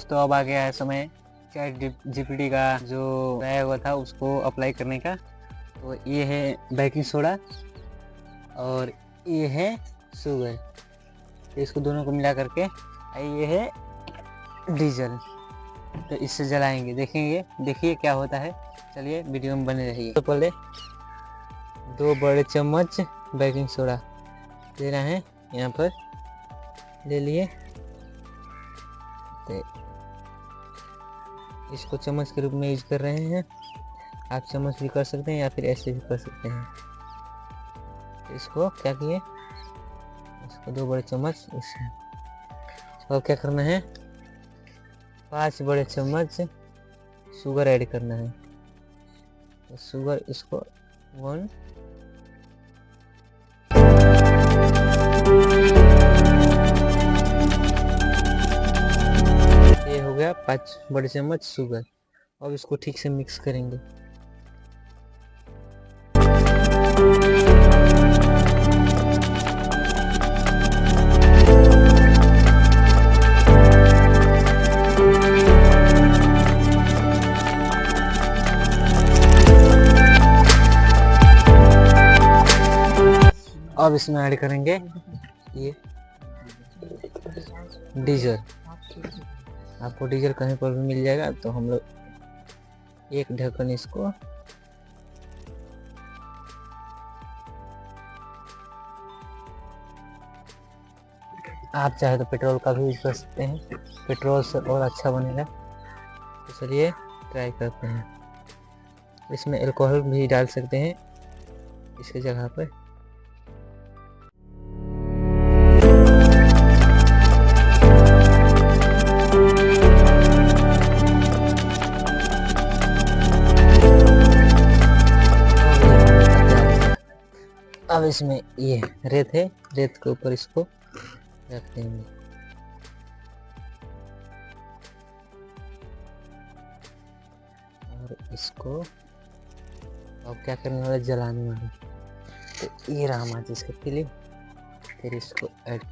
दोस्तों अब आ गया है समय चैट जीपीटी का जो आया हुआ था उसको अप्लाई करने का। तो ये है बेकिंग सोडा और ये है शुगर, तो इसको दोनों को मिला करके ये है डीजल। तो इससे जलाएंगे, देखेंगे, देखिए क्या होता है। चलिए वीडियो में बने रहिए। तो पहले 2 बड़े चम्मच बेकिंग सोडा ले रहे हैं, यहाँ पर ले लिए। तो इसको चम्मच के रूप में यूज कर रहे हैं, आप चम्मच भी कर सकते हैं या फिर ऐसे भी कर सकते हैं। तो इसको क्या किए, इसको 2 बड़े चम्मच इसमें। अब क्या करना है, 5 बड़े चम्मच शुगर ऐड करना है। तो शुगर इसको 1 ये हो गया 5 बड़े चम्मच शुगर। अब इसको ठीक से मिक्स करेंगे। अब इसमें ऐड करेंगे ये डीजल। आपको डीजल कहीं पर भी मिल जाएगा। तो हम लोग एक ढक्कन इसको आप चाहे तो पेट्रोल का भी यूज कर सकते हैं, पेट्रोल से और अच्छा बनेगा। तो चलिए ट्राई करते हैं। इसमें अल्कोहल भी डाल सकते हैं इसके जगह पर। अब इसमें ये रेत है, रेत के ऊपर इसको रख देंगे। और इसको अब क्या करने वाला, जलाने वाला। तो ये रहा माचिस का तिली, फिर इसको ऐड